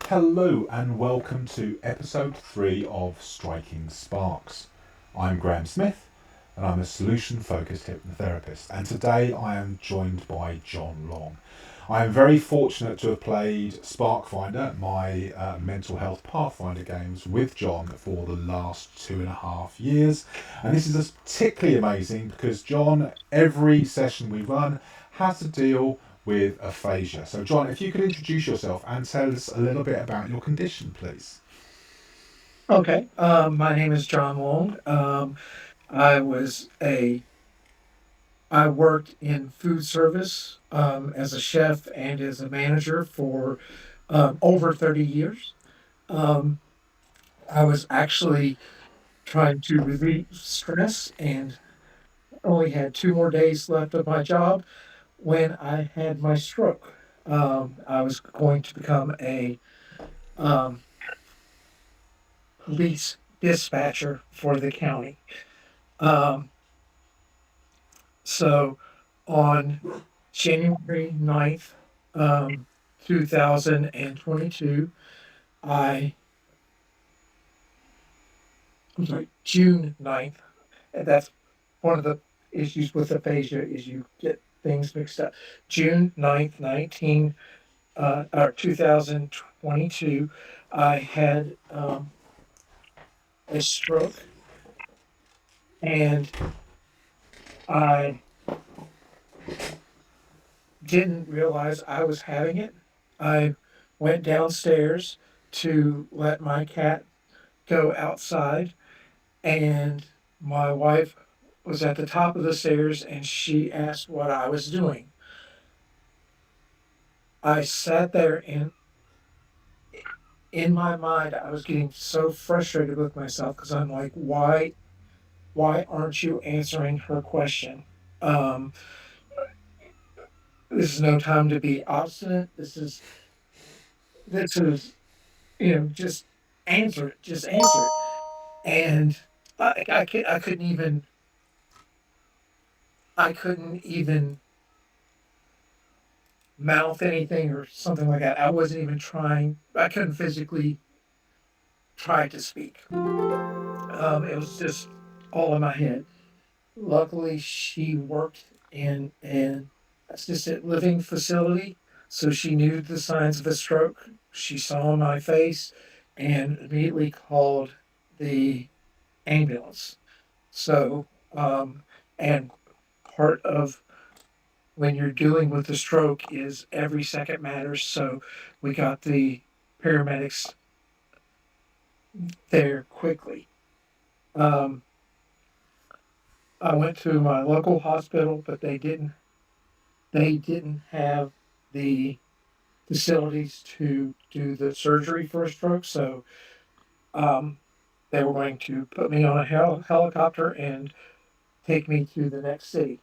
Hello and welcome to episode 3 of Striking Sparks. I'm Graham Smith and I'm a solution focused hypnotherapist, and today I am joined by John Long. I am very fortunate to have played Sparkfinder, my mental health Pathfinder games, with John for the last 2.5 years. And this is particularly amazing because John, every session we run, has to deal with aphasia. So, John, if you could introduce yourself and tell us a little bit about your condition, please. Okay. My name is John Long. I was a I worked in food service as a chef and as a manager for over 30 years. Um, I was actually trying to relieve stress and only had 2 more days left of my job when I had my stroke. I was going to become a um, police dispatcher for the county. Um, So on January 9th, um, 2022, I, I'm sorry, June 9th. And that's one of the issues with aphasia is you get things mixed up. June 9th, or 2022, I had a stroke, and I didn't realize I was having it. I went downstairs to let my cat go outside, and my wife was at the top of the stairs and she asked what I was doing. I sat there, and in my mind I was getting so frustrated with myself because I'm like, why aren't you answering her question? Um, this is no time to be obstinate. This is just answer it, just answer it. And I couldn't even mouth anything or something like that. I wasn't even trying. I couldn't physically try to speak. It was just all in my head. Luckily, she worked in an assisted living facility, so she knew the signs of a stroke. She saw my face and immediately called the ambulance. So, and part of when you're dealing with a stroke is every second matters. So we got the paramedics there quickly. Um, I went to my local hospital, but they didn't have the facilities to do the surgery for a stroke. So um, they were going to put me on a helicopter and take me to the next city.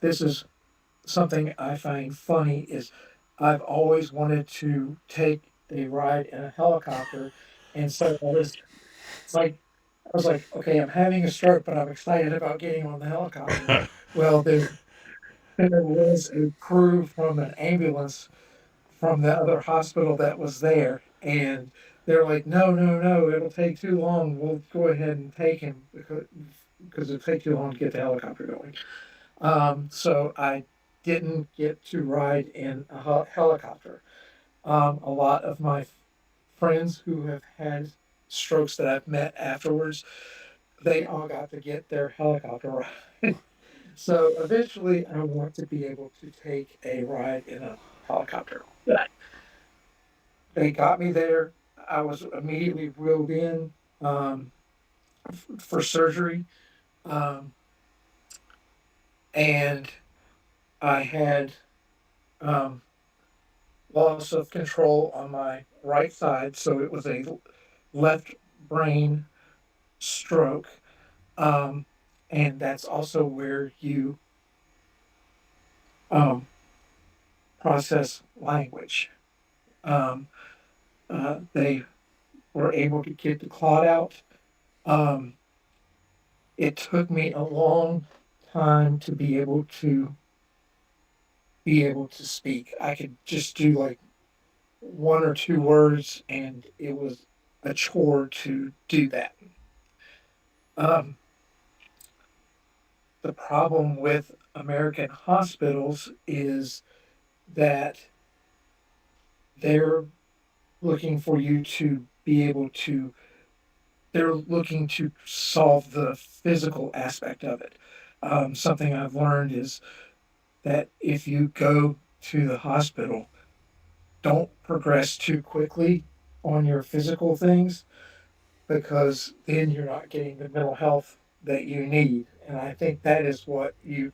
This is something I find funny is I've always wanted to take a ride in a helicopter, and so it's like I was like, okay, I'm having a stroke, but I'm excited about getting on the helicopter. Well, there was a crew from an ambulance from the other hospital that was there, and they're like, no, no, no, it'll take too long. We'll go ahead and take him because it'll take too long to get the helicopter going. So I didn't get to ride in a helicopter. A lot of my friends who have had strokes that I've met afterwards, they all got to get their helicopter ride. So eventually, I want to be able to take a ride in a helicopter. They got me there. I was immediately wheeled in um, for surgery, um, and I had um, loss of control on my right side, so it was a left brain stroke, um, and that's also where you um, process language. Um, they were able to get the clot out. Um, it took me a long time to be able to speak. I could just do like one or two words, and it was a chore to do that. Um, the problem with American hospitals is that they're looking for you to be able to, they're looking to solve the physical aspect of it. Something I've learned is that if you go to the hospital, don't progress too quickly on your physical things because then you're not getting the mental health that you need. And I think that is what you,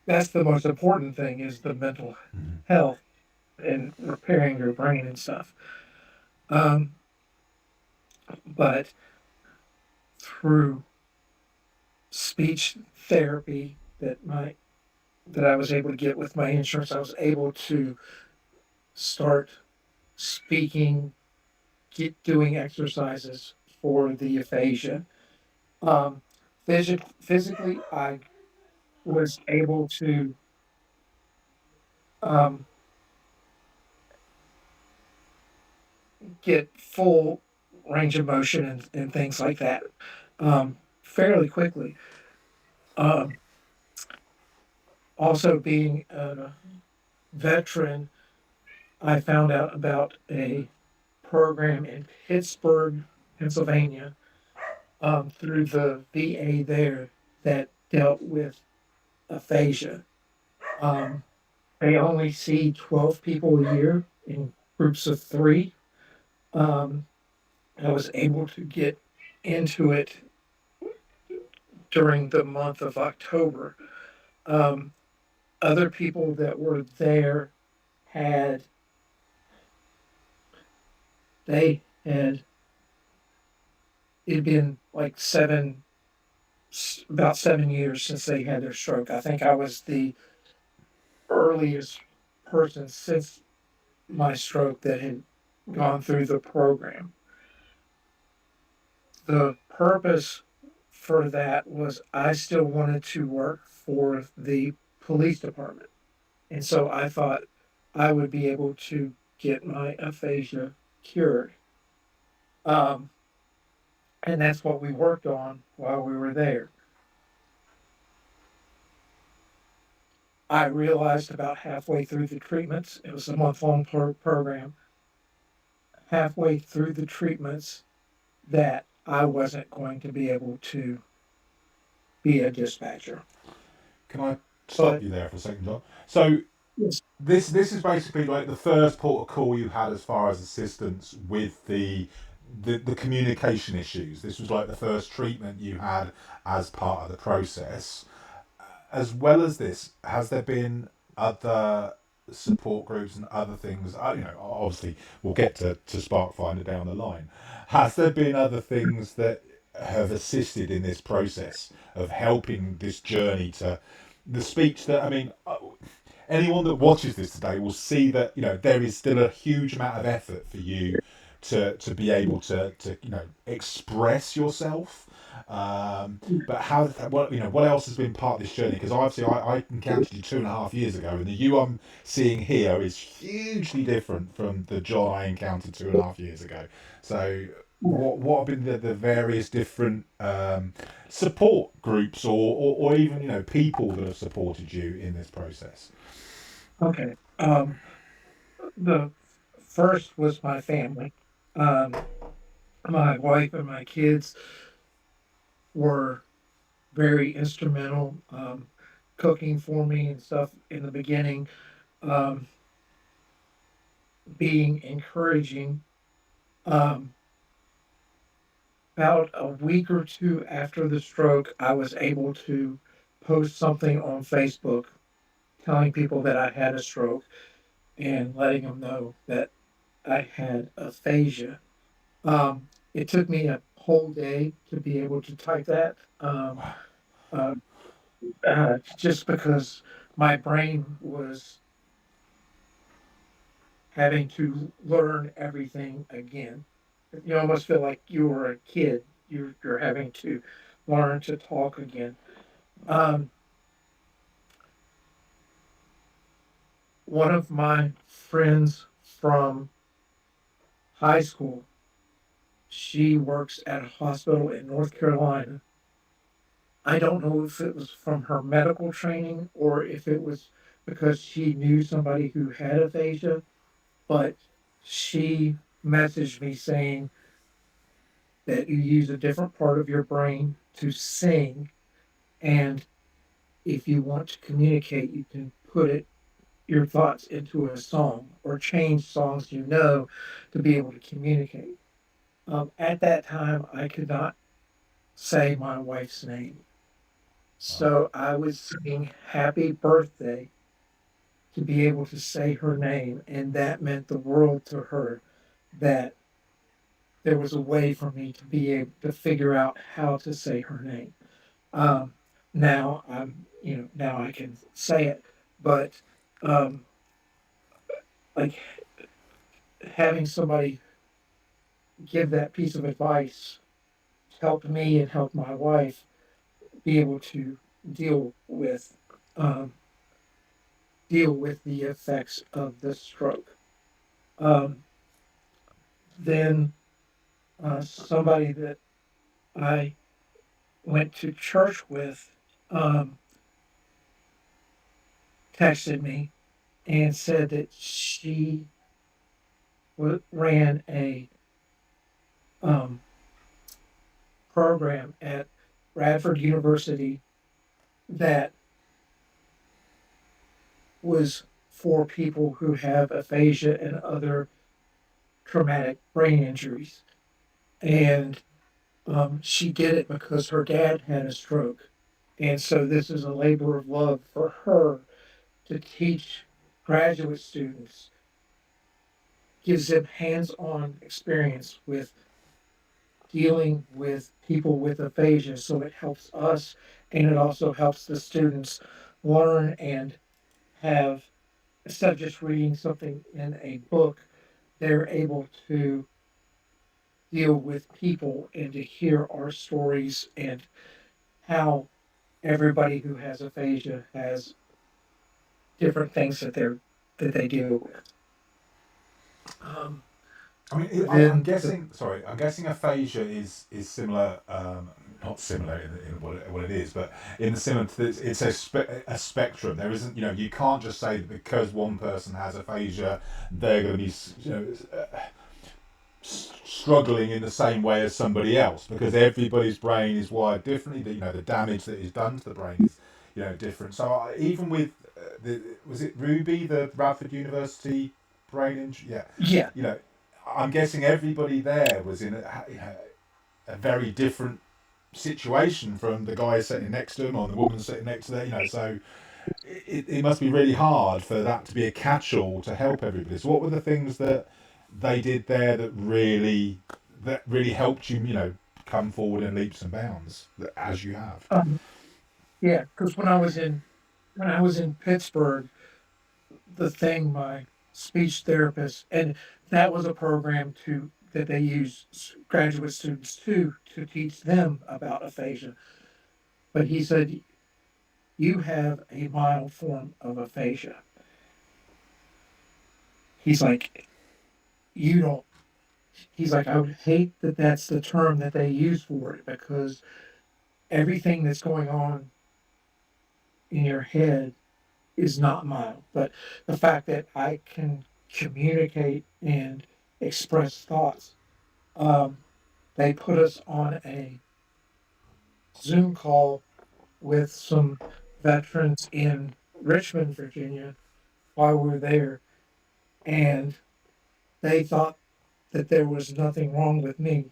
that's the most important thing is the mental Mhm. health and repairing your brain and stuff. Um, but through speech therapy that I was able to get with my insurance, I was able to start speaking, get doing exercises for the aphasia. Um, physically, I was able to um, get full range of motion and things like that fairly quickly. Um, Also, being a veteran, I found out about a program in Pittsburgh, Pennsylvania, through the VA there that dealt with aphasia. Um, they only see 12 people a year in groups of three. Um, I was able to get into it during the month of October. Um, Other people that were there had, they had, it'd been like about 7 years since they had their stroke. I think I was the earliest person since my stroke that had gone through the program. The purpose for that was I still wanted to work for the police department. And so I thought I would be able to get my aphasia cured. Um, and that's what we worked on while we were there. I realized about halfway through the treatments, it was a month long program, halfway through the treatments, that I wasn't going to be able to be a dispatcher. Can I stop But you there for a second, John? So yes, this is basically like the first port of call you had as far as assistance with the communication issues. This was like the first treatment you had as part of the process. As well as this, has there been other support groups and other things? Obviously, we'll get to Sparkfinder down the line. Has there been other things that have assisted in this process of helping this journey to the speech that, I mean, anyone that watches this today will see that, there is still a huge amount of effort for you to be able to express yourself. But how what else has been part of this journey? Because obviously I encountered you 2.5 years ago, and the you I'm seeing here is hugely different from the John I encountered 2.5 years ago. So what have been the various different support groups or even people that have supported you in this process? okay. The first was my family. Um, my wife and my kids were very instrumental, cooking for me and stuff in the beginning, um, being encouraging. Um, about a week or two after the stroke, I was able to post something on Facebook telling people that I had a stroke and letting them know that I had aphasia. It took me a whole day to be able to type that, uh, just because my brain was having to learn everything again. You almost feel like you were a kid. You're having to learn to talk again. Um, one of my friends from high school. She works at a hospital in North Carolina. I don't know if it was from her medical training or if it was because she knew somebody who had aphasia, but she messaged me saying that you use a different part of your brain to sing, and if you want to communicate, you can put it your thoughts into a song or change songs to be able to communicate. At that time, I could not say my wife's name. Wow. So I was singing happy birthday to be able to say her name. And that meant the world to her that there was a way for me to be able to figure out how to say her name. Um, now now I can say it, but um, like having somebody give that piece of advice helped me and helped my wife be able to deal with um, deal with the effects of the stroke. Um, then somebody that I went to church with um, texted me and said that she ran a um, program at Radford University that was for people who have aphasia and other traumatic brain injuries. And she did it because her dad had a stroke. And so this is a labor of love for her to teach graduate students, gives them hands on experience with dealing with people with aphasia. So it helps us and it also helps the students learn and have, instead of just reading something in a book, they're able to deal with people and to hear our stories and how everybody who has aphasia has different things that they deal with. Um, I mean, I'm then the guessing. Sorry, I'm guessing aphasia is similar. Not similar in what it is, but in the similar. To this, it's a spectrum. There isn't. You can't just say that because one person has aphasia, they're going to be struggling in the same way as somebody else because everybody's brain is wired differently. The damage that is done to the brain is different. So even with was it Ruby, the Radford University brain injury? Yeah, yeah, you know, I'm guessing everybody there was in a very different situation from the guy sitting next to him or the woman sitting next to them. So it must be really hard for that to be a catch-all to help everybody. So what were the things that they did there that really helped you, come forward in leaps and bounds as you have? um, yeah. Because when I was in Pittsburgh, the thing my speech therapist and that was a program to that they use graduate students to teach them about aphasia. But he said you have a mild form of aphasia. He's like you don't. He's like I would hate that that's the term that they use for it because everything that's going on in your head is not mild. But the fact that I can communicate and express thoughts, um, they put us on a Zoom call with some veterans in Richmond, Virginia, while we were there, and they thought that there was nothing wrong with me.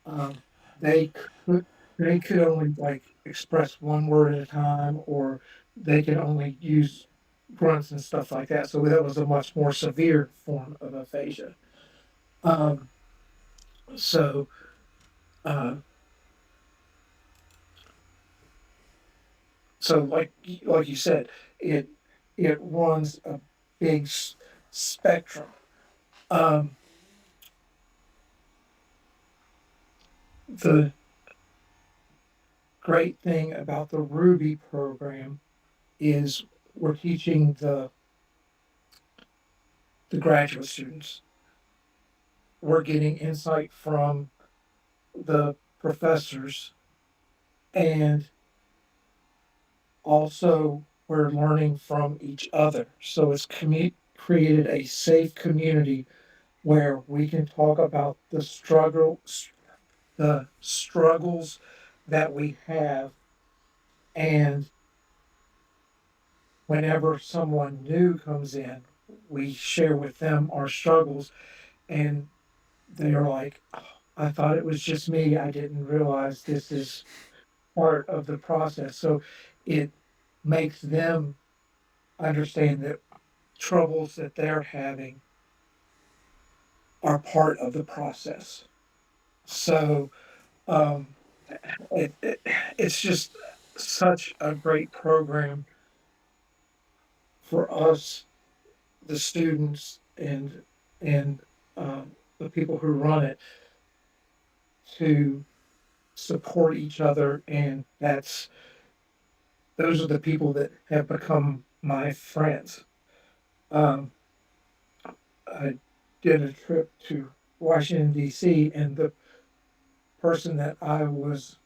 Um, they could they could only like express one word at a time, or they could only use grunts and stuff like that. So that was a much more severe form of aphasia. Um, so uh, so like you said, it it runs a big spectrum. Um, the great thing about the Ruby program is we're teaching the graduate students. We're getting insight from the professors, and also we're learning from each other. So it's created a safe community where we can talk about the struggles that we have, and whenever someone new comes in, we share with them our struggles, and they are like, "Oh, I thought it was just me. I didn't realize this is part of the process." So it makes them understand that troubles that they're having are part of the process. So um, it's just such a great program for us, the students, and the people who run it, to support each other, and those are the people that have become my friends. Um, I did a trip to Washington D.C., and the person that I was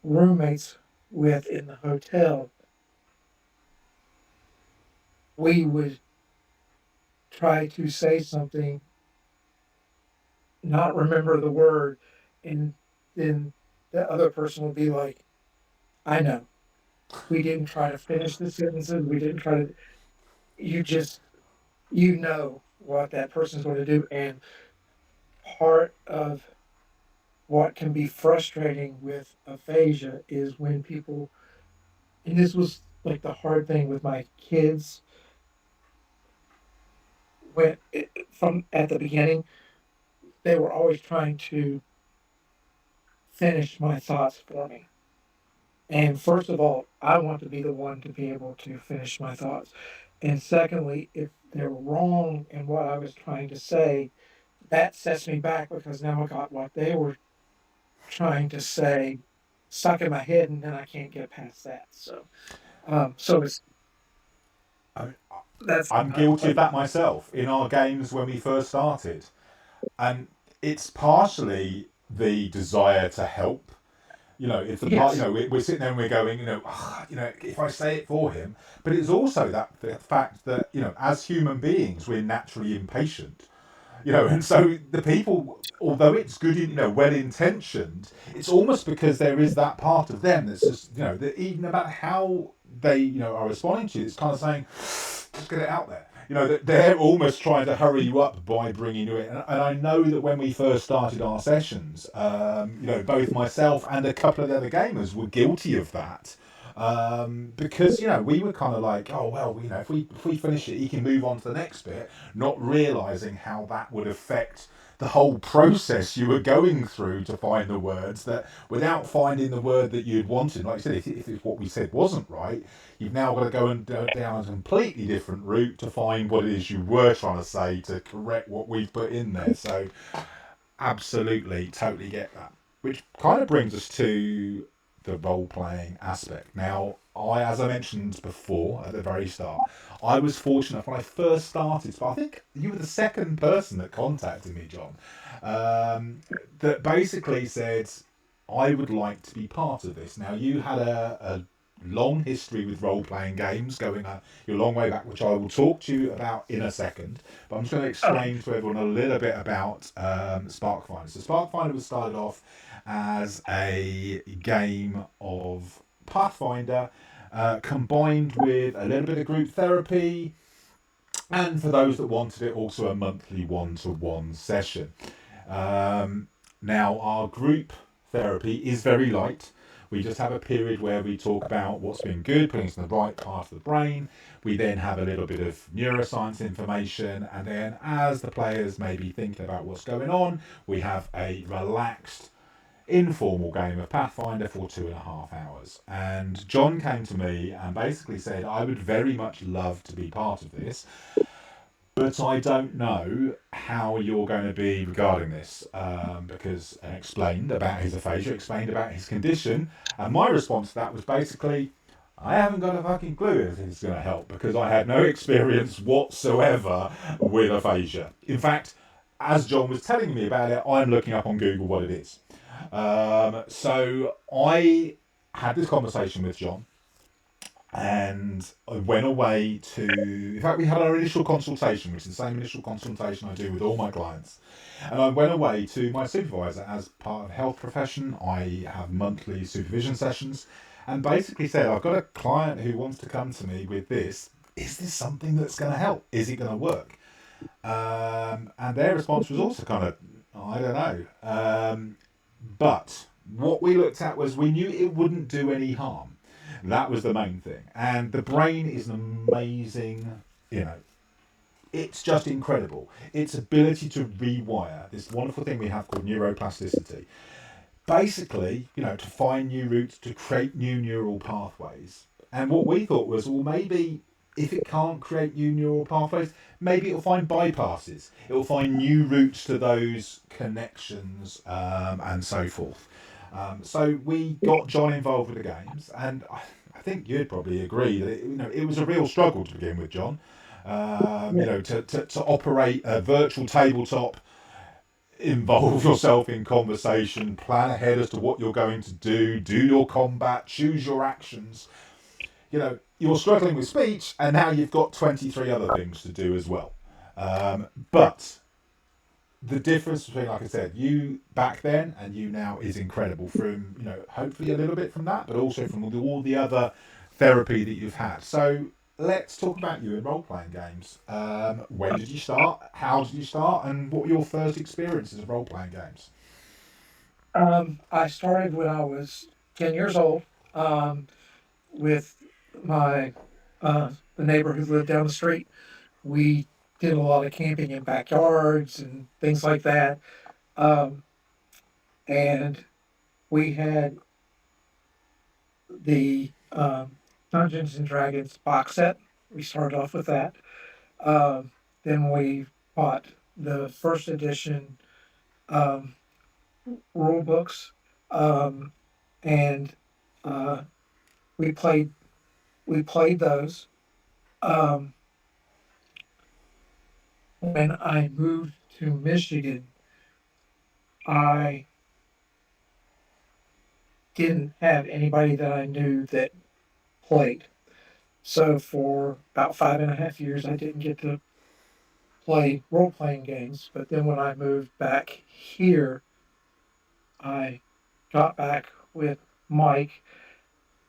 roommates with in the hotel, we would try to say something, not remember the word, and then the other person would be like, "I know. We didn't try to finish the sentences. We didn't try to. You just what that person's going to do." And part of what can be frustrating with aphasia is when people, and this was like the hard thing with my kids, from at the beginning, they were always trying to finish my thoughts for me. And first of all, I want to be the one to be able to finish my thoughts. And secondly, if they're wrong in what I was trying to say, that sets me back, because now I got what they were trying to say stuck in my head, and then I can't get past that. So it's I, that's I'm guilty of that myself in our games when we first started. And it's partially the desire to help. It's the part. yes, We're sitting there and we're going. If I say it for him, but it's also that the fact that as human beings, we're naturally impatient. And so the people, although it's good, well intentioned, it's almost because there is that part of them that's just, that even about how they, are responding to you, it's kind of saying, just get it out there. That they're almost trying to hurry you up by bringing you in. And I know that when we first started our sessions, both myself and a couple of the other gamers were guilty of that. Because we were kind of like, oh well, if we finish it, he can move on to the next bit, not realizing how that would affect the whole process you were going through to find the words, that without finding the word that you'd wanted, like I said, if what we said wasn't right, you've now got to go down a completely different route to find what it is you were trying to say to correct what we've put in there. So absolutely, totally get that. Which kind of brings us to the role playing aspect. Now, as I mentioned before at the very start, I was fortunate when I first started. But I think you were the second person that contacted me, John, that basically said, I would like to be part of this. Now, you had a long history with role playing games going your long way back, which I will talk to you about in a second. But I'm just going to okay, explain to everyone a little bit about Sparkfinder. So Sparkfinder was started off as a game of Pathfinder, combined with a little bit of group therapy, and for those that wanted it, also a monthly one-to-one session. Now, our group therapy is very light. We just have a period where we talk about what's been good, putting us in the right part of the brain. We then have a little bit of neuroscience information, and then as the players may be thinking about what's going on, we have a relaxed, informal game of Pathfinder for 2.5 hours. And John came to me and basically said, I would very much love to be part of this, but I don't know how you're going to be regarding this, because explained about his aphasia, explained about his condition, and my response to that was basically, I haven't got a fucking clue if it's going to help because I had no experience whatsoever with aphasia. In fact, as John was telling me about it, I'm looking up on Google what it is. So I had this conversation with John and I went away to. In fact, we had our initial consultation, which is the same initial consultation I do with all my clients. And I went away to my supervisor as part of health profession. I have monthly supervision sessions, and basically said, "I've got a client who wants to come to me with this. Is this something that's going to help? Is it going to work?" And their response was also kind of, "I don't know." But what we looked at was we knew it wouldn't do any harm. That was the main thing. And the brain is an amazing, you know, it's just incredible. Its ability to rewire this wonderful thing we have called neuroplasticity. Basically, to find new routes, to create new neural pathways. And what we thought was, well, maybe if it can't create new neural pathways, maybe it'll find bypasses. It'll find new routes to those connections and so forth. So we got John involved with the games, and I think you'd probably agree that it was a real struggle to begin with, John. Yeah. To operate a virtual tabletop, involve yourself in conversation, plan ahead as to what you're going to do your combat, choose your actions. You're struggling with speech, and now you've got 23 other things to do as well. But the difference between, like I said, you back then and you now is incredible. From hopefully a little bit from that, but also from all the other therapy that you've had. So let's talk about you in role playing games. When did you start? How did you start? And what were your first experiences of role playing games? I started when I was 10 years old, with my the neighbor who lived down the street. We did a lot of camping in backyards and things like that. Um, and we had the Dungeons and Dragons box set. We started off with that. Then we bought the first edition um, rule books, um, and uh, we played we played those. Um, when I moved to Michigan, I didn't have anybody that I knew that played. So for about 5.5 years, I didn't get to play role playing games. But then when I moved back here, I got back with Mike,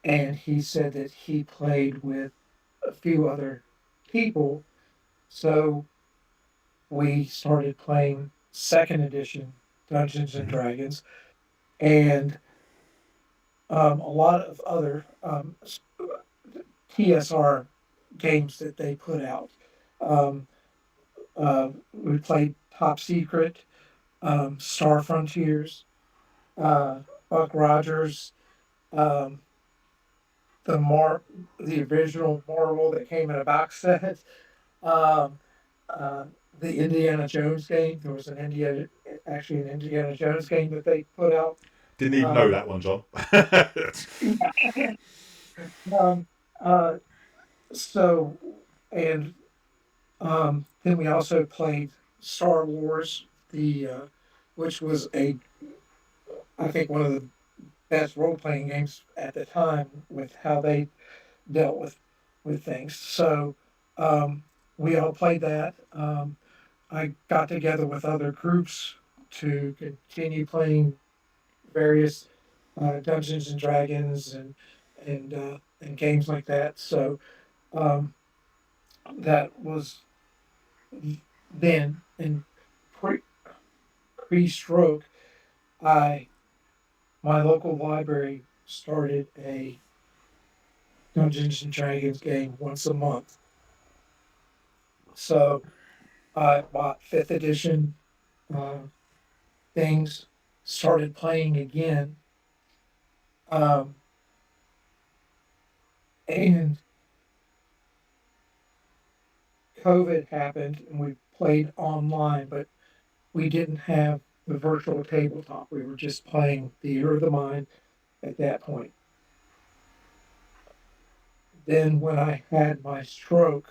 and he said that he played with a few other people. So we started playing second edition Dungeons and Mm-hmm. Dragons and a lot of other TSR games that they put out. Um, we played Top Secret, Star Frontiers, uh, Buck Rogers, um, the Mar the original Marvel that came in a box set, um, uh, the Indiana Jones game. There was actually an Indiana Jones game that they put out. Didn't even know Um, that one, John. um, uh, so, and then we also played Star Wars, which was I think one of the best role playing games at the time with how they dealt with things. So um, we all played that. I got together with other groups to continue playing various Dungeons and Dragons and games like that. So um, that was then. And pre pre-stroke, I my local library started a Dungeons and Dragons game once a month. So I bought fifth edition uh, things, started playing again, um, and COVID happened and we played online, but we didn't have the virtual tabletop. We were just playing Theater of the Mind at that point. Then when I had my stroke,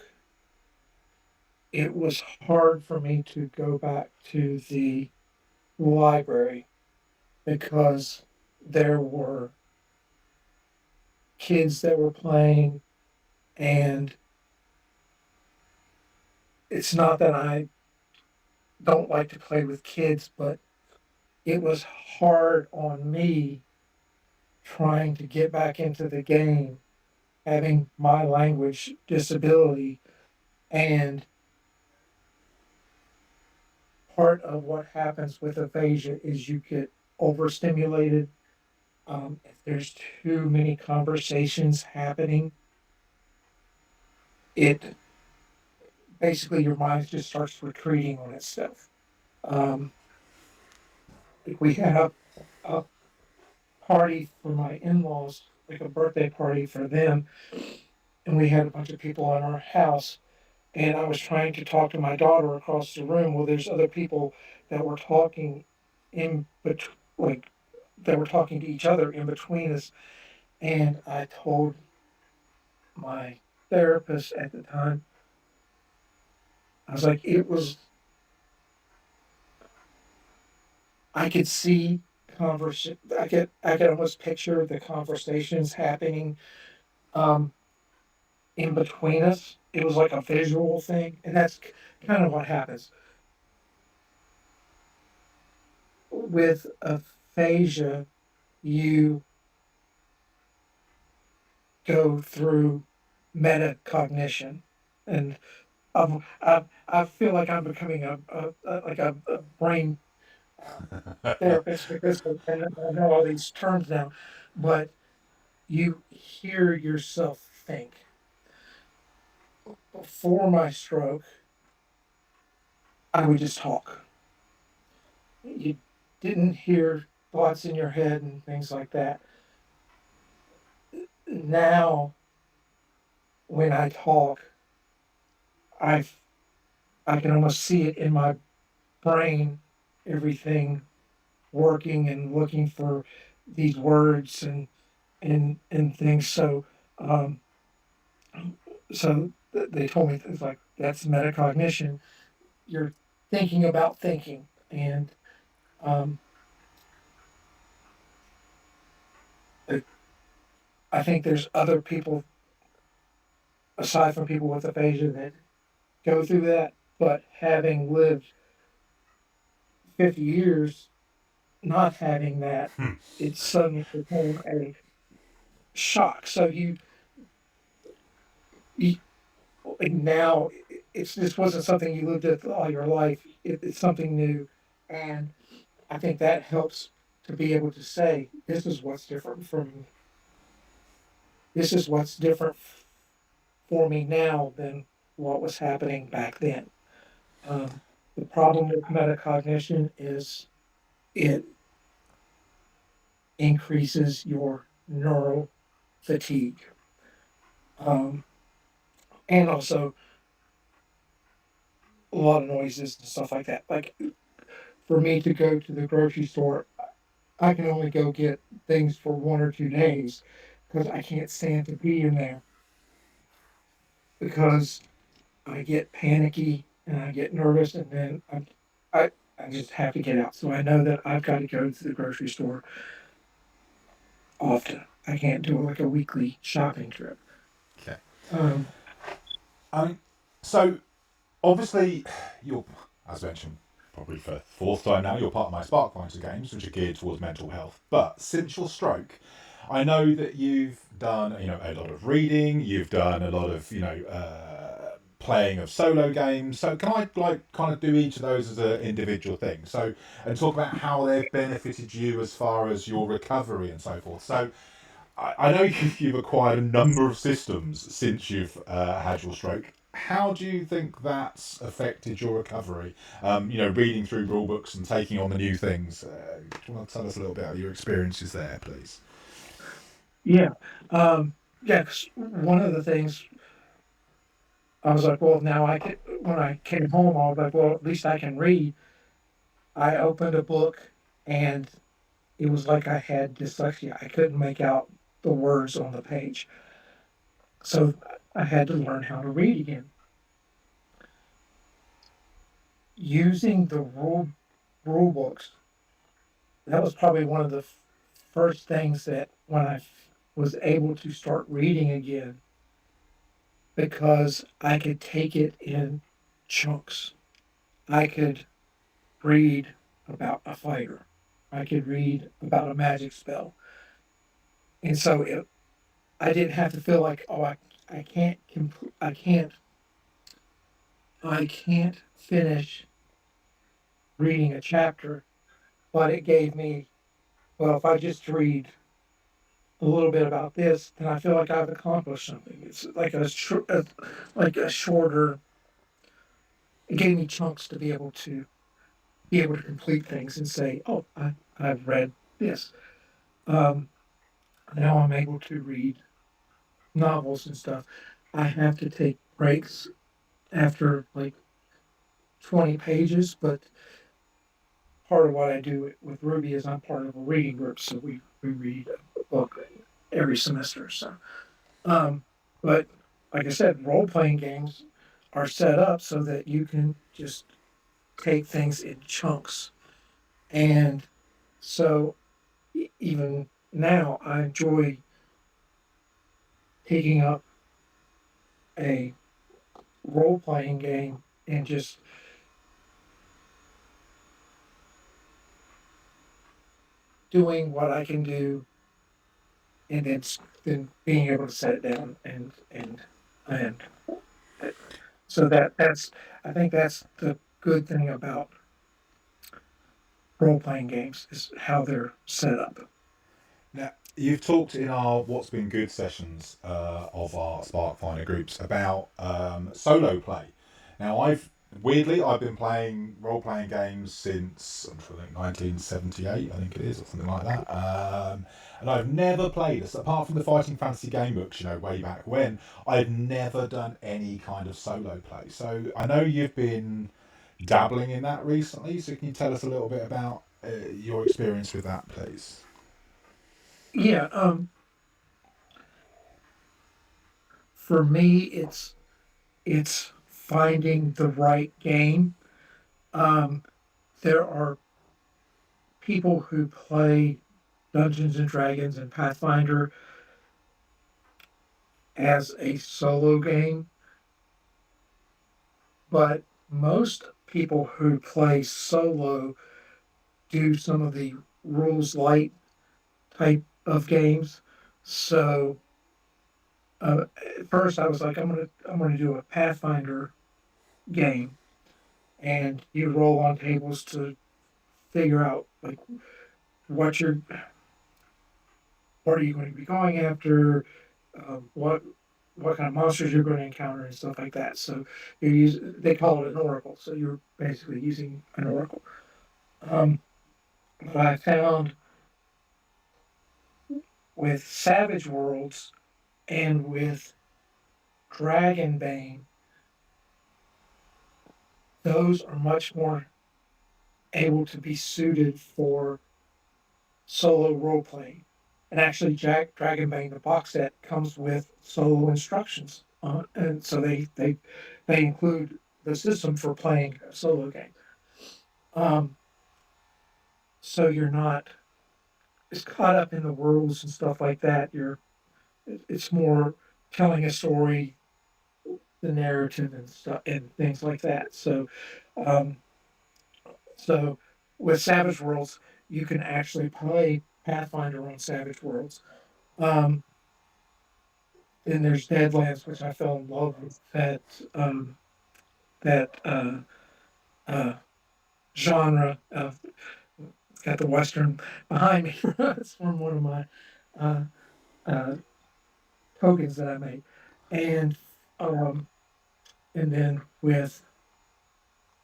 it was hard for me to go back to the library because there were kids that were playing, and it's not that I don't like to play with kids, but it was hard on me trying to get back into the game, having my language disability. And part of what happens with aphasia is you get overstimulated. If there's too many conversations happening, it basically your mind just starts retreating on itself. Um, like we had a party for my in-laws, like a birthday party for them, and we had a bunch of people in our house. And I was trying to talk to my daughter across the room. Well, there's other people that were talking in between, like that were talking to each other in between us. And I told my therapist at the time, I was like, it was, I could see conversation, I could almost picture the conversations happening um, in between us. It was like a visual thing. And that's kind of what happens with aphasia. You go through metacognition, and I feel like I'm becoming a brain therapist because I know all these terms now, but you hear yourself think. Before my stroke, I would just talk. You didn't hear thoughts in your head and things like that. Now, when I talk, I I can almost see it in my brain, everything working and looking for these words and things. Um, they told me things like that's metacognition. You're thinking about thinking, and um, I I think there's other people aside from people with aphasia that go through that. But having lived 50 years not having that, it suddenly became a shock. You like now it's this wasn't something you lived with all your life. It's something new, and I think that helps to be able to say this is what's different for me now than what was happening back then. Um, the problem with metacognition is it increases your neural fatigue, um, and also a lot of noises and stuff like that. Like for me to go to the grocery store, I can only go get things for 1 or 2 days because I can't stand to be in there because I get panicky and I get nervous and then I, I just have to get out. So I know that I've got to go to the grocery store often. I can't do like a weekly shopping trip. Okay. Um, I mean, so obviously, you're, as mentioned, probably for the fourth time now, you're part of my Sparkfinder games, which are geared towards mental health. But since your stroke, I know that you've done, a lot of reading. You've done a lot of, playing of solo games. So can I kind of do each of those as an individual thing? So and talk about how they've benefited you as far as your recovery and so forth. So I know you've acquired a number of systems since you've had your stroke. How do you think that's affected your recovery? Reading through rule books and taking on the new things. Do you want to tell us a little bit about your experiences there, please? yeah. Yeah, 'cause one of the things I was like, well, now I can, when I came home, I was like, well, at least I can read. I opened a book and it was like I had dyslexia. I couldn't make out the words on the page. So I had to learn how to read again. Using the rule books, that was probably one of the first things that when I was able to start reading again, because I could take it in chunks. I could read about a fighter. I could read about a magic spell. And so I didn't have to feel like, oh, I can't, I can't finish reading a chapter, but it gave me, well, if I just read a little bit about this, then I feel like I've accomplished something. It's like like a shorter. It gave me chunks to be able to complete things and say, oh, I've read this. Um, Now I'm able to read novels and stuff. I have to take breaks after like 20 pages, but part of what I do with Ruby is I'm part of a reading group, so we read a book every semester. So, um, but like I said, role playing games are set up so that you can just take things in chunks. And so even now, I enjoy taking up a role playing game and just doing what I can do, and then being able to set it down and so that's I think that's the good thing about role playing games is how they're set up. Now, you've talked in our What's Been Good sessions of our Sparkfinder groups about solo play. Now, I've been playing role playing games since I'm trying to think 1978, I think it is, or something like that. And I've never played this apart from the Fighting Fantasy game books, way back when. I've never done any kind of solo play. So I know you've been dabbling in that recently. So can you tell us a little bit about your experience with that, please? Yeah, for me, it's finding the right game. Um, there are people who play Dungeons and Dragons and Pathfinder as a solo game, but most people who play solo do some of the rules light type of games. So at first I was like, I'm gonna do a Pathfinder game, and you roll on tables to figure out like what you're what are you going to be going after, what kind of monsters you're going to encounter and stuff like that. So they call it an oracle. So you're basically using an oracle. Um, but I found with Savage Worlds and with Dragonbane, those are much more able to be suited for solo role playing. And actually, Dragonbane, the box set, comes with solo instructions, and so they include the system for playing a solo game. Um, so you're not as caught up in the rules and stuff like that. It's more telling a story, the narrative and stuff and things like that. Um, so with Savage Worlds, you can actually play Pathfinder on Savage Worlds. Um, then there's Deadlands, which I fell in love with that uh, genre. It's got the Western behind me. It's from one of my uh, uh, tokens that I made, and um, and then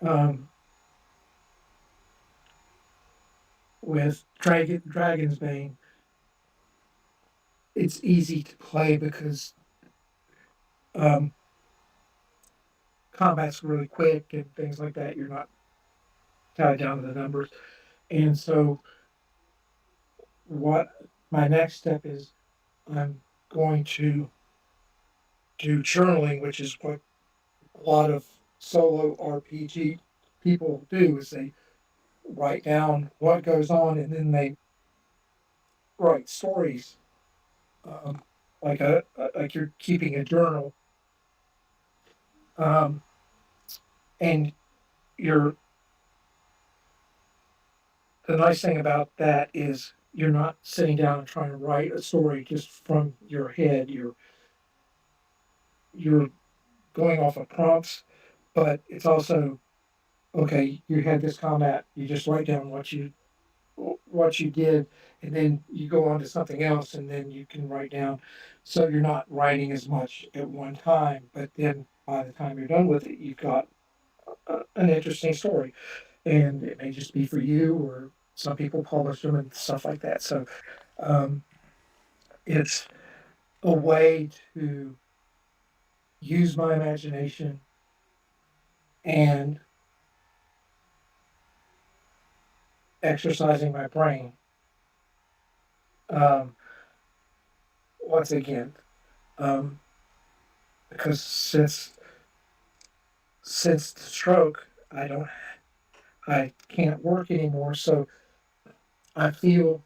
um, with Dragon's Bane, it's easy to play because um, combat's really quick and things like that. You're not tied down to the numbers, and so what my next step is, I'm going to do journaling, which is what a lot of solo RPG people do, is they write down what goes on and then they write stories, um, like you're keeping a journal, um, and you're the nice thing about that is you're not sitting down and trying to write a story just from your head. You're going off of prompts, but it's also okay. You had this combat. You just write down what you did, and then you go on to something else, and then you can write down. So you're not writing as much at one time, but then by the time you're done with it, you've got an interesting story, and it may just be for you, or some people publish them and stuff like that. So um, it's a way to use my imagination and exercising my brain. Um, once again, um, because since the stroke, I can't work anymore. So I feel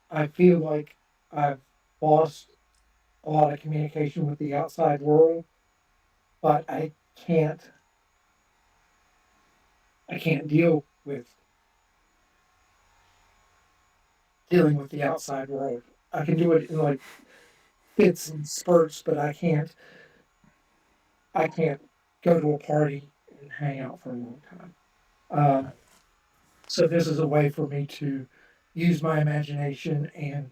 I feel like I've lost a lot of communication with the outside world, but can't I can't dealing with the outside world. I can do it in like fits and spurts, but I can't go to a party and hang out for a long time. Okay. Um, so this is a way for me to use my imagination and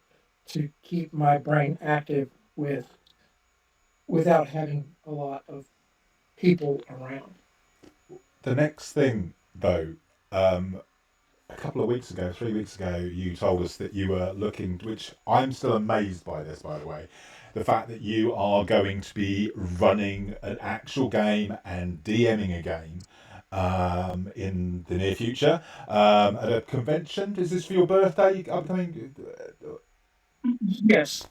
to keep my brain active without having a lot of people around. The next thing, though, um, a couple of weeks ago, 3 weeks ago, you told us that you were looking, which I'm still amazed by this, by the way, the fact that you are going to be running an actual game and DMing a game in the near future at a convention. Is this for your birthday upcoming? Yes,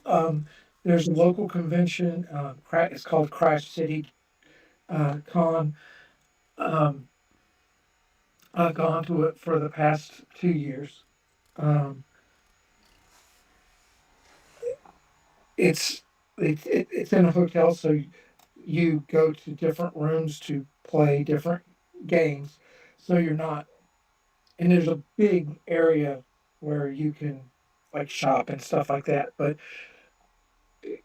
there's a local convention. It's called Crash City Con. Um, I've gone to it for the past 2 years. Um, it's it's in a hotel, so you go to different rooms to play different games. So you're not, and there's a big area where you can like shop and stuff like that. But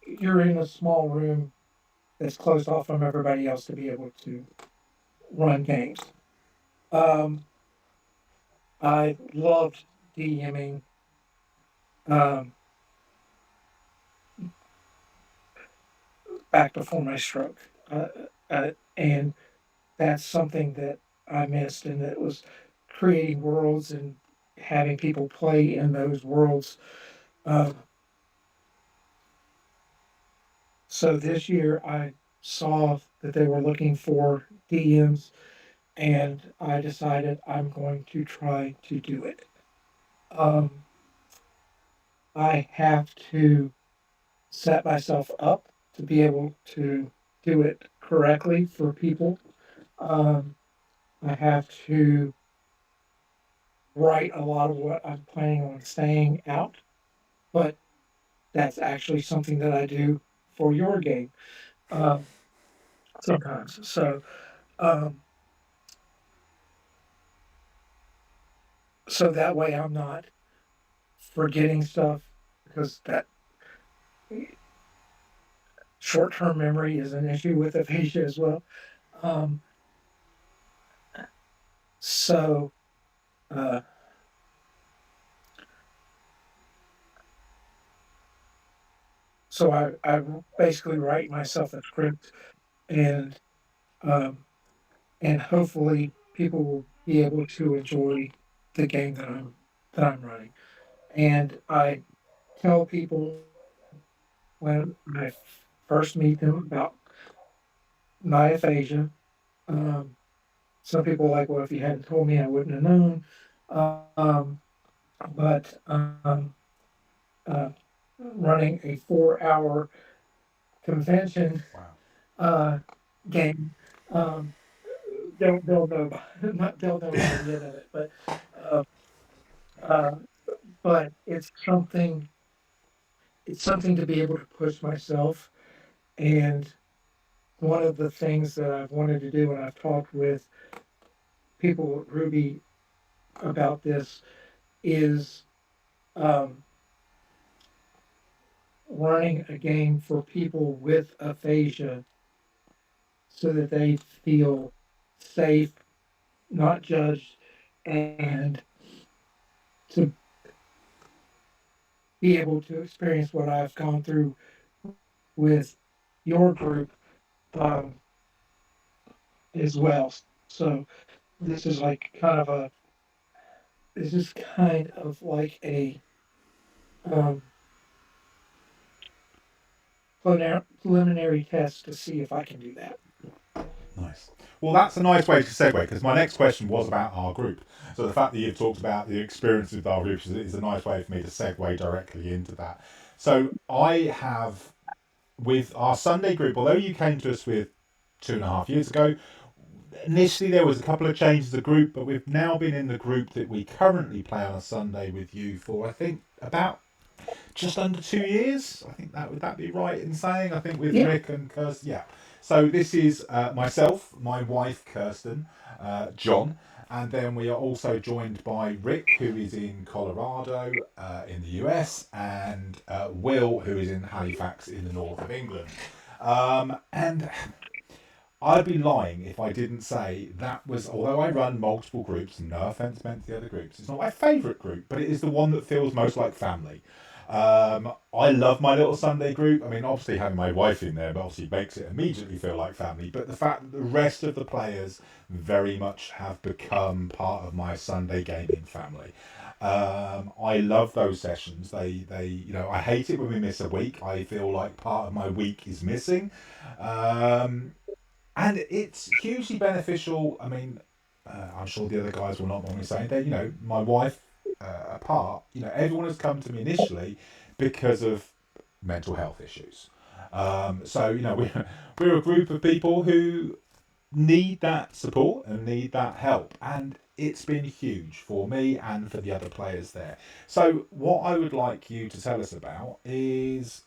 you're in a small room that's closed off from everybody else to be able to run games. Um, I loved DMing um, back before my stroke, and that's something that I missed, and it was creating worlds and having people play in those worlds. Um, so this year, I saw that they were looking for DMs, and I decided I'm going to try to do it. Um, I have to set myself up to be able to do it correctly for people. Um, I have to write a lot of what I'm planning on saying out, but that's actually something that I do for your game um, sometimes. Um, so that way I'm not forgetting stuff because that short-term memory is an issue with aphasia as well. Um, so uh, I basically write myself a script and um, and hopefully people will be able to enjoy the game that I'm running. And I tell people when I first meet them about my aphasia. Um, some people are like, well, if you hadn't told me, I wouldn't have known. Um, but uh, running a 4 hour convention Wow. uh, game. Um, they'll know not they'll know by the end of it, uh, uh, but it's something to be able to push myself. And one of the things that I've wanted to do, and I've talked with people at Ruby about this, is um, running a game for people with aphasia so that they feel safe, not judged, and to be able to experience what I've gone through with your group um, as well. So this is like kind of a this is kind of like a um, preliminary test to see if I can do that. Nice. Well, that's a nice way to segue because my next question was about our group. So the fact that you've talked about the experience with our group is a nice way for me to segue directly into that. So I have with our Sunday group, although you came to us with 2.5 years ago, initially there was a couple of changes to the group, but we've now been in the group that we currently play on a Sunday with you for I think about just under 2 years. I think that would that be right in saying? I think with Yeah. Rick and Kirsten, yeah. So this is myself, my wife Kirsten, John, and then we are also joined by Rick, who is in Colorado in the US, and Will, who is in Halifax in the north of England. And I'd be lying if I didn't say that was, although I run multiple groups, and no offense meant to the other groups, it's not my favourite group, but it is the one that feels most like family. I love my little Sunday group. I mean, obviously having my wife in there obviously makes it immediately feel like family, but the fact that the rest of the players very much have become part of my Sunday gaming family. I love those sessions. I hate it when we miss a week. I feel like part of my week is missing. Um, and it's hugely beneficial. I mean, I'm sure the other guys will not want me saying that. My wife apart, everyone has come to me initially because of mental health issues. So we're a group of people who need that support and need that help, and it's been huge for me and for the other players there. So what I would like you to tell us about is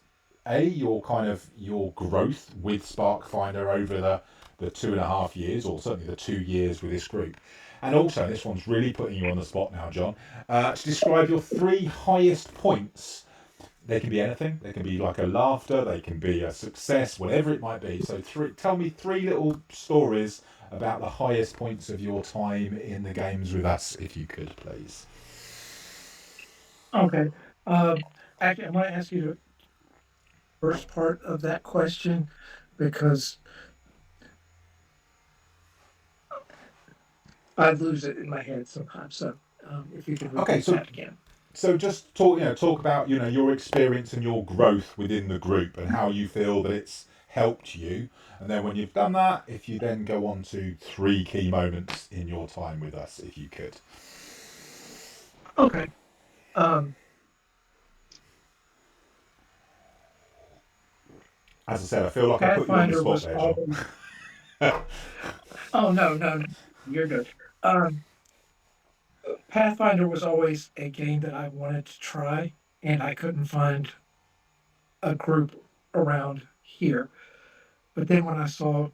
your kind of your growth with Sparkfinder over the 2.5 years, or certainly the 2 years with this group. And also, this one's really putting you on the spot now, John, to describe your three highest points. They can be anything. They can be like a laughter. They can be a success, whatever it might be. So, tell me three little stories about the highest points of your time in the games with us, if you could, please. Okay. Actually, I might ask you the first part of that question because I lose it in my head sometimes. So if you could Okay, repeat so that again. just talk about your experience and your growth within the group and how you feel that it's helped you, and then when you've done that, if you then go on to three key moments in your time with us, if you could. Okay. Um, As I said, I feel like I put you on the Pathfinder spot was there, John. always. Oh no, no, no, you're good. Um, Pathfinder was always a game that I wanted to try, and I couldn't find a group around here. But then when I saw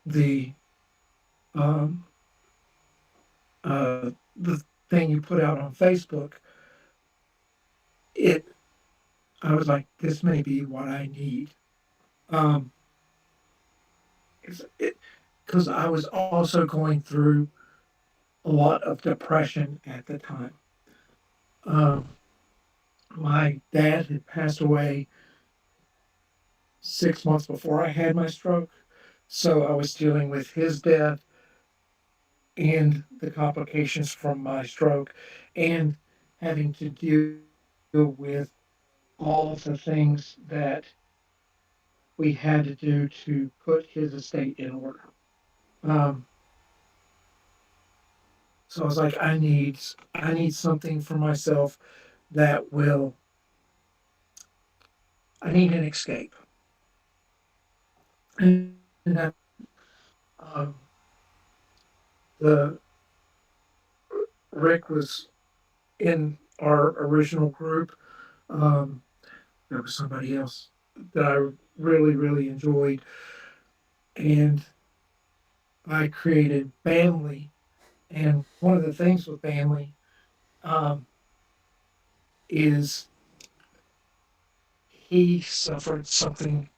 the um, the thing you put out on Facebook, it I was like, this may be what I need. Um, because I was also going through a lot of depression at the time. Um, my dad had passed away 6 months before I had my stroke, so I was dealing with his death and the complications from my stroke, and having to deal with all of the things that we had to do to put his estate in order. Um, so I was like, I need something for myself that will I need an escape. and that um, the Rick was in our original group. Um, there was somebody else that I really enjoyed, and I created Family. And one of the things with Family um, is he suffered something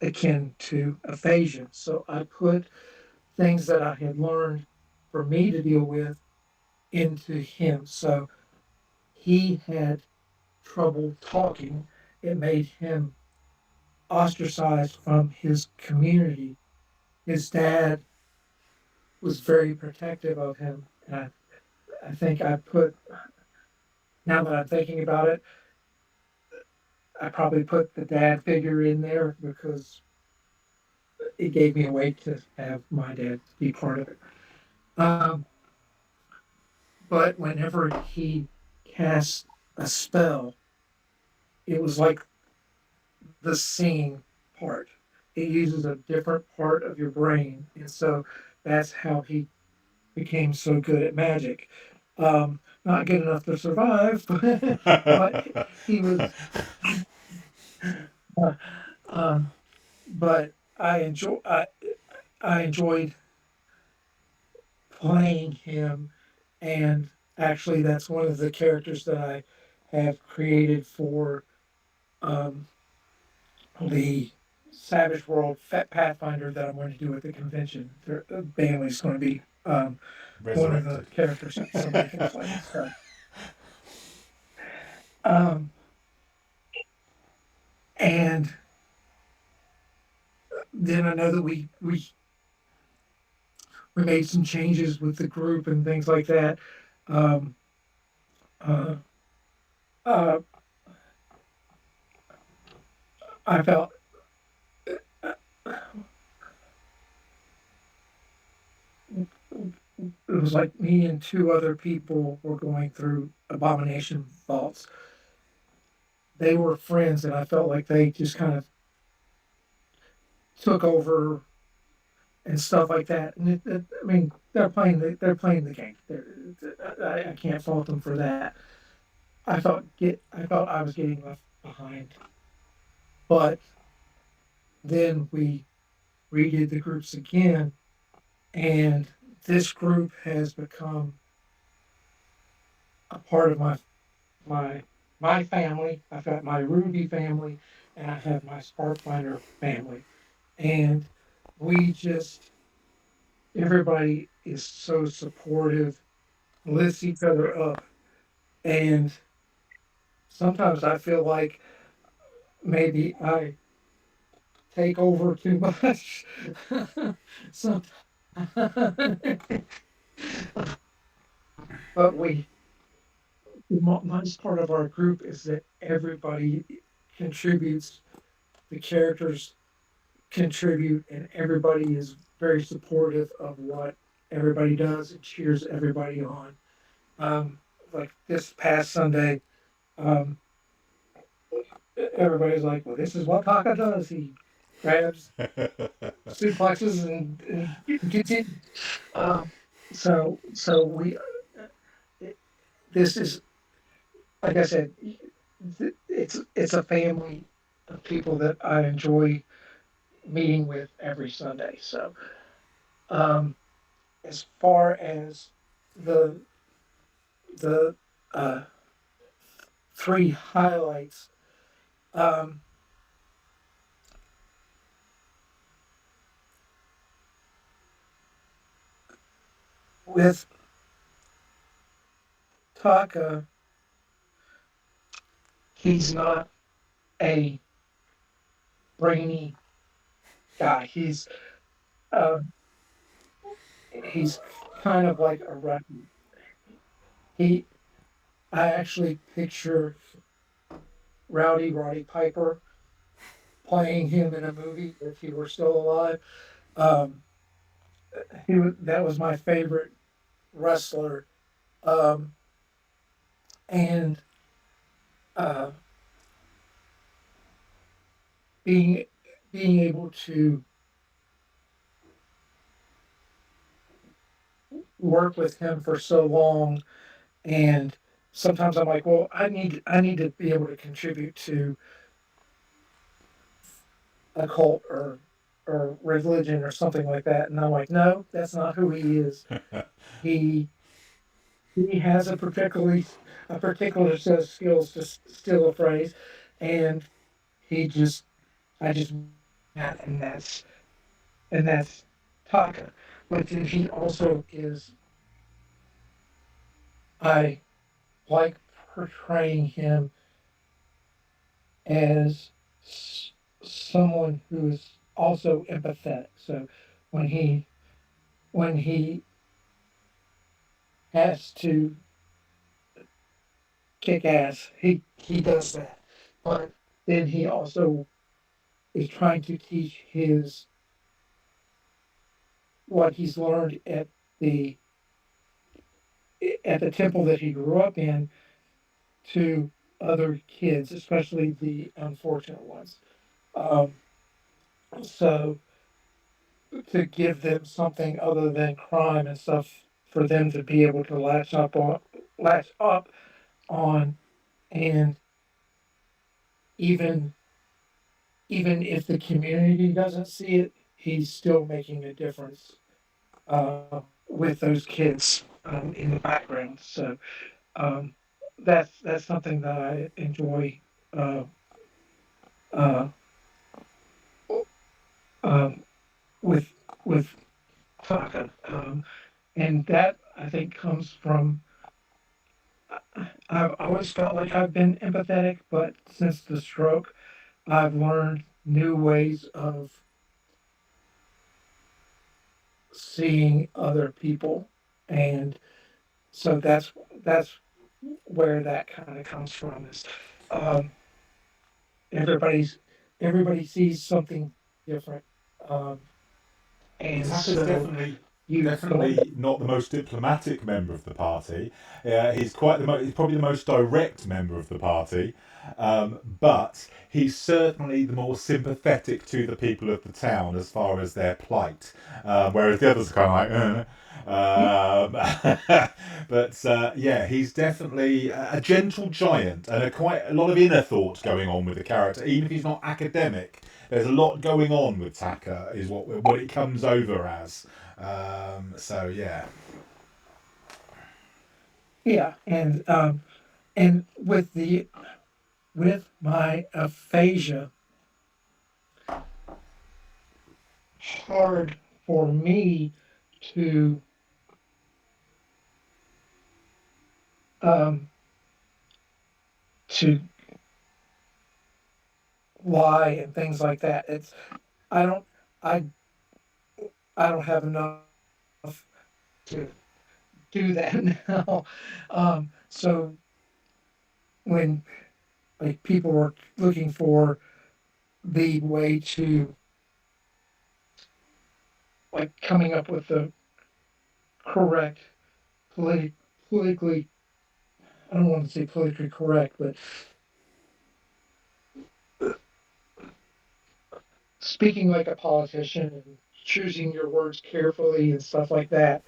akin to aphasia. So I put things that I had learned for me to deal with into him. So he had trouble talking. It made him ostracized from his community. His dad was very protective of him. And I think I put, now that I'm thinking about it, I probably put the dad figure in there because it gave me a way to have my dad be part of it. Um, but whenever he cast a spell, it was like the seeing part. It uses a different part of your brain. And so that's how he became so good at magic. Not good enough to survive, but he was. Uh, um, but I enjoyed playing him, and actually, that's one of the characters that I have created for um, the Savage World Pathfinder that I'm going to do at the convention. Bailey's going to be one of the Resurrected. characters that somebody can play. So, um, and then I know that we made some changes with the group and things like that. Um, uh, uh, I felt uh, it was like me and two other people were going through abomination vaults. They were friends, and I felt like they just kind of took over and stuff like that. And I mean, they're playing the game. I can't fault them for that. I felt I was getting left behind, but then we redid the groups again, and this group has become a part of my my family. I've got my Ruby family, and I have my Sparkfinder family, and we just everybody is so supportive, lifts each other up, and sometimes I feel like maybe I take over too much. So, but the nice part of our group is that everybody contributes. The characters contribute, and everybody is very supportive of what everybody does and cheers everybody on. Um, like this past Sunday, um, everybody's like, "Well, this is what Taka does." He grabs suplexes and gets in. Um, so it, this is like I said, it's a family of people that I enjoy meeting with every Sunday. So um, as far as the the uh, three highlights, um, with Taka, he's not a brainy guy. Uh, he's kind of like a rugby. He I actually picture Roddy Piper playing him in a movie if he were still alive. Um, that was my favorite wrestler, um, and uh, being being able to work with him for so long, and sometimes I'm like, well, I need to be able to contribute to a cult or religion or something like that, and I'm like, no, that's not who he is. He he has a particular set of skills to steal a phrase, and he just I just and that's Taka. But then he also is I like portraying him as someone who is also empathetic. So when he when he has to kick ass, he does that. But then he also is trying to teach his what he's learned the at the temple that he grew up in to other kids, especially the unfortunate ones. Um, so to give them something other than crime and stuff for them to be able to latch up on, and even even if the community doesn't see it, he's still making a difference with those kids in the background. So um, that's something that I enjoy uh, uh, um, with with Taka, and that I think comes from. I've always felt like I've been empathetic, but since the stroke, I've learned new ways of seeing other people, and so that's where that kind of comes from. Is um, everybody's everybody sees something different, um, Well, and Tucker's so definitely you don't. definitely not the most diplomatic member of the party. He's probably the most direct member of the party, but he's certainly the more sympathetic to the people of the town as far as their plight. Whereas the others are kind of like. But yeah, he's definitely a gentle giant and quite a lot of inner thought going on with the character, even if he's not academic. There's a lot going on with Taka, is what it comes over as. So yeah, Yeah, and with my aphasia, hard for me to um, to lie and things like that. It's I don't I I don't have enough to do that now. So when like people were looking for the way to like coming up with the correct politi- politically I don't want to say politically correct, but speaking like a politician and choosing your words carefully and stuff like that,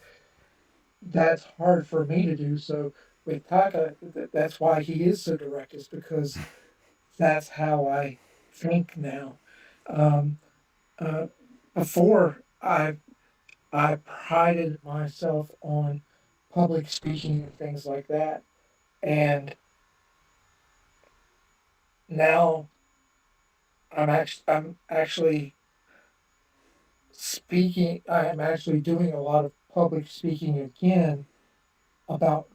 that's hard for me to do. So with Taka, that's why he is so direct, is because that's how I think now. Um, uh, before I prided myself on public speaking and things like that, and now I'm actually speaking. I am actually doing a lot of public speaking again about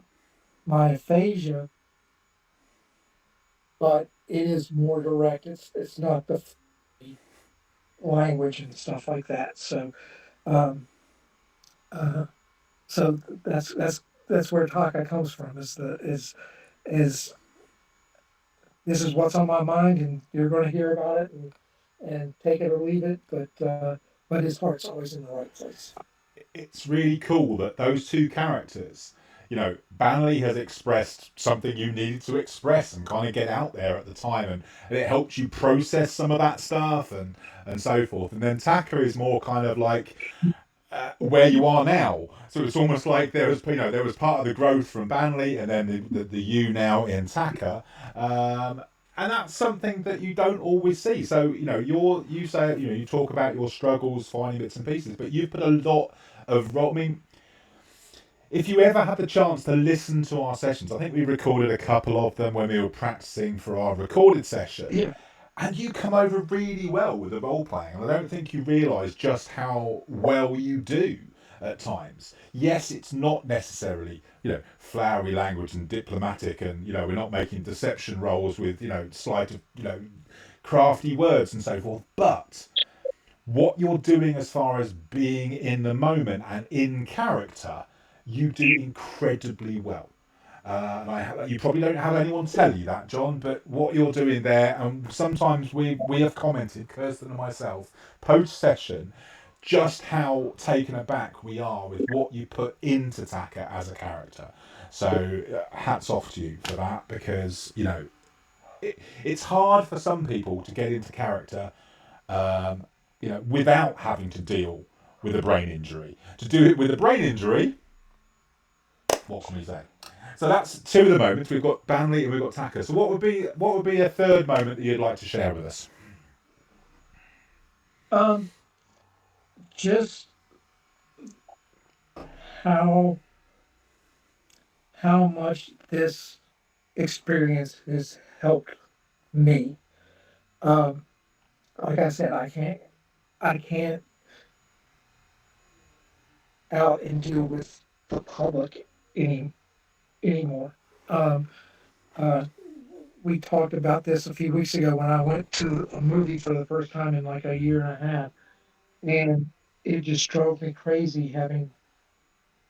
my aphasia, but it is more direct. It's not the language and stuff like that. Um, uh, so that's where Taka comes from. Is this is what's on my mind, and you're going to hear about it and take it or leave it. But his heart's always in the right place. it's really cool that those two characters, Banley has expressed something you needed to express and kind of get out there at the time, and it helped you process some of that stuff and so forth. And then Taka is more kind of like where you are now. So it's almost like there was part of the growth from Banley, and then the you now in Taka. And that's something that you don't always see. So you say you talk about your struggles finding bits and pieces, but you've put a lot of role. I mean, if you ever had the chance to listen to our sessions, I think we recorded a couple of them when we were practicing for our recorded session. Yeah. And you come over really well with the role playing, and I don't think you realise just how well you do at times. Yes, it's not necessarily flowery language and diplomatic, and we're not making deception rolls with slight of crafty words and so forth. But what you're doing as far as being in the moment and in character, you do incredibly well. You probably don't have anyone tell you that, John, but what you're doing there, and sometimes we have commented, Kirsten and myself, post session, just how taken aback we are with what you put into Taka as a character. So hats off to you for that, because it's hard for some people to get into character, without having to deal with a brain injury. To do it with a brain injury, what can we say? So that's two of the moments. We've got Banley and we've got Taka. So what would be a third moment that you'd like to share with us? Um, just how much this experience has helped me. Um, like I said, I can't out and deal with the public anymore. Um, uh, we talked about this a few weeks ago when I went to a movie for the first time in like a year and a half, and it just drove me crazy having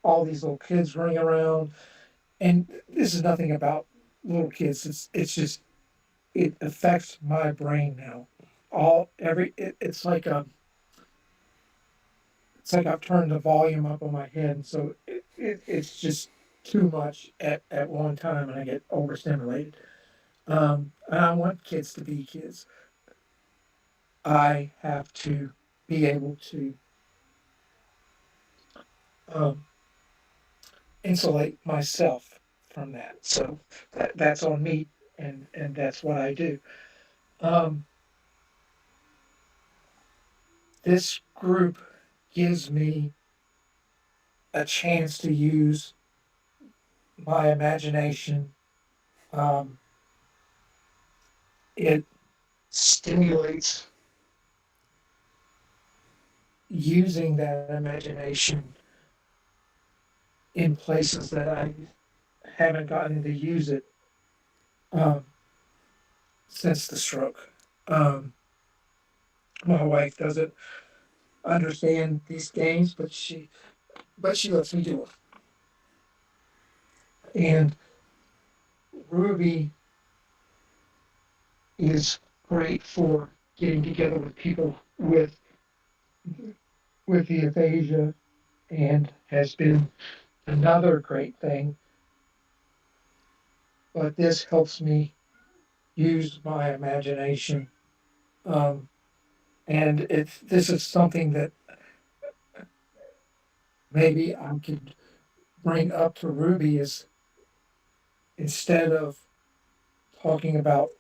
all these little kids running around. And this is nothing about little kids. It's just it affects my brain now. It's like I've turned the volume up on my head, and so it's just too much at one time, and I get overstimulated. And I want kids to be kids. I have to be able to um, insulate myself from that. So that's on me, and that's what I do. Um, this group gives me a chance to use my imagination. Um, it stimulates using that imagination in places that I haven't gotten to use it um, since the stroke. Um, my wife doesn't understand these games, but she lets me do it. And Ruby is great for getting together with people with the aphasia, and has been another great thing. But this helps me use my imagination. Um, and this is something that maybe I could bring up to Ruby is instead of talking about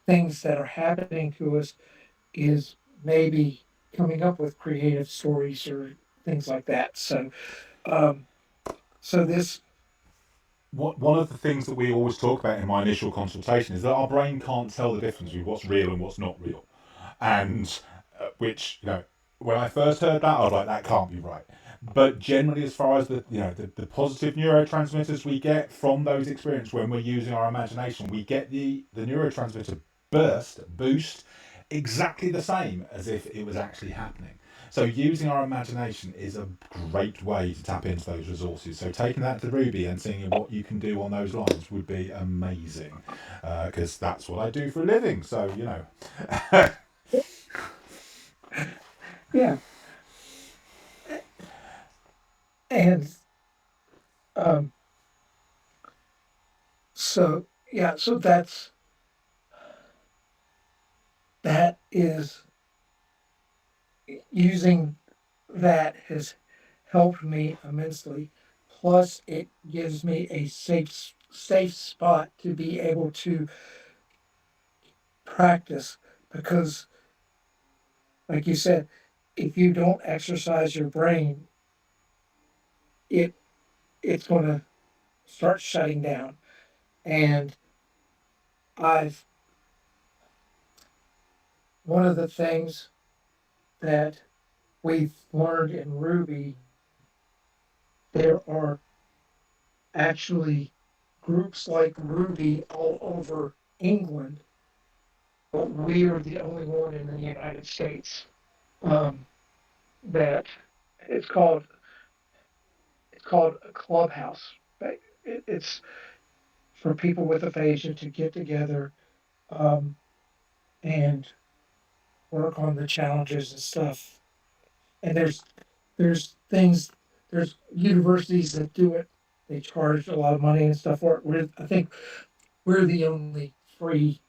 things that are happening to us, is maybe coming up with creative stories or things like that. Um, so this, One of the things that we always talk about in my initial consultation is that our brain can't tell the difference between what's real and what's not real, and which when I first heard that I was like, that can't be right. But generally, as far as the positive neurotransmitters we get from those experiences when we're using our imagination, we get the neurotransmitter boost exactly the same as if it was actually happening. So using our imagination is a great way to tap into those resources. So taking that to Ruby and seeing what you can do on those lines would be amazing, because that's what I do for a living. So yeah, And um, so yeah, so that is using that has helped me immensely. Plus, it gives me a safe spot to be able to practice because, like you said, if you don't exercise your brain, it it's going to start shutting down. And I've one of the things that we've learned in Ruby, there are actually groups like Ruby all over England, but we are the only one in the United States um, that it's called it's called a clubhouse. It's for people with aphasia to get together um, and work on the challenges and stuff. And there's things there's universities that do it. They charge a lot of money and stuff for it. I think we're the only free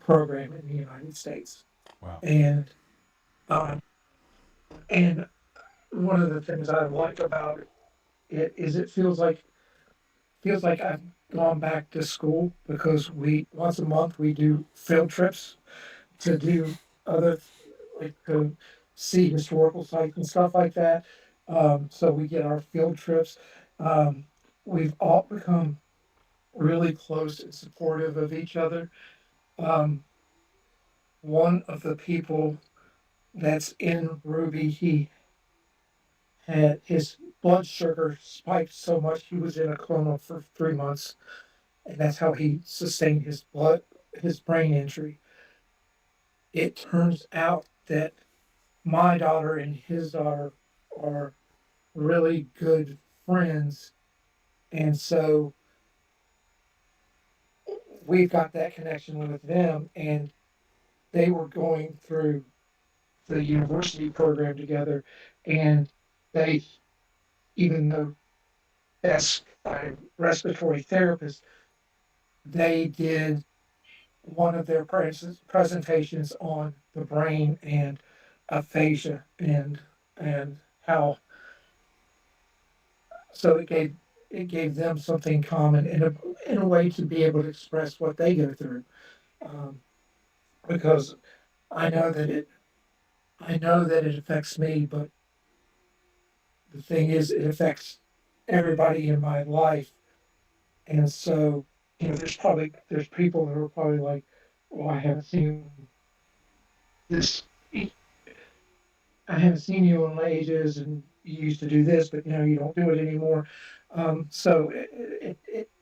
program in the United States. Wow. And um, and one of the things I like about it is it feels like I've gone back to school because we once a month we do field trips to do other like to see historical sites and stuff like that. So we get our field trips. Um, we've all become really close and supportive of each other. Um, one of the people that's in Ruby, he had his blood sugar spiked so much he was in a coma for 3 months, and that's how he sustained his brain injury. It turns out that my daughter and his daughter are really good friends, and so we've got that connection with them, and they were going through the university program together, and they, even though as a respiratory therapist, they did one of their presentations on the brain and aphasia and how so it gave them something common in a way to be able to express what they go through um, because I know that it I know that it affects me, but the thing is it affects everybody in my life, and so there's people that are probably like, well, this I haven't seen you in ages, and you used to do this, but you don't do it anymore. So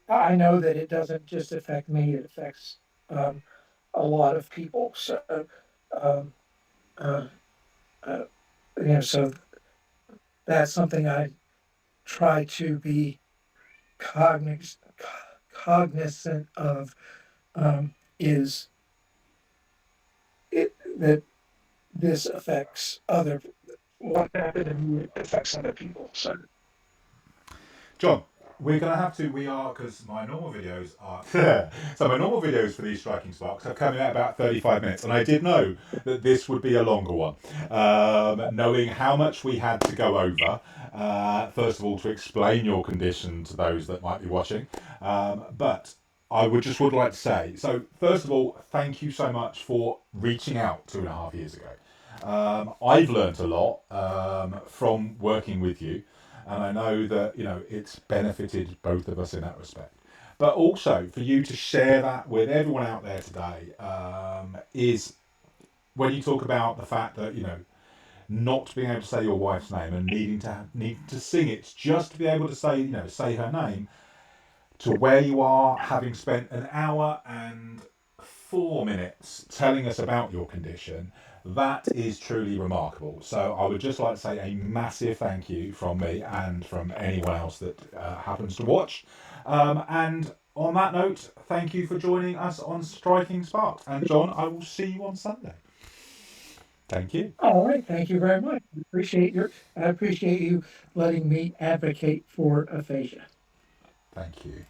I know that it doesn't just affect me; it affects um, a lot of people. So, um, uh, uh, so that's something I try to be cognizant cognizant of. Is it that this affects other what happened to me affects other people. So John, we are, because my normal videos are, so my normal videos for these striking sparks have come in at about 35 minutes, and I did know that this would be a longer one, knowing how much we had to go over, first of all, to explain your condition to those that might be watching, but I would like to say, so first of all, thank you so much for reaching out 2.5 years ago. I've learnt a lot from working with you, and I know that it's benefited both of us in that respect. But also for you to share that with everyone out there today is when you talk about the fact that not being able to say your wife's name and need to sing it just to be able to say her name, to where you are, having spent an hour and 4 minutes telling us about your condition. That is truly remarkable. So I would just like to say a massive thank you from me and from anyone else that happens to watch. And on that note, thank you for joining us on Striking Sparks. And John, I will see you on Sunday. Thank you. All right, thank you very much. I appreciate you letting me advocate for aphasia. Thank you.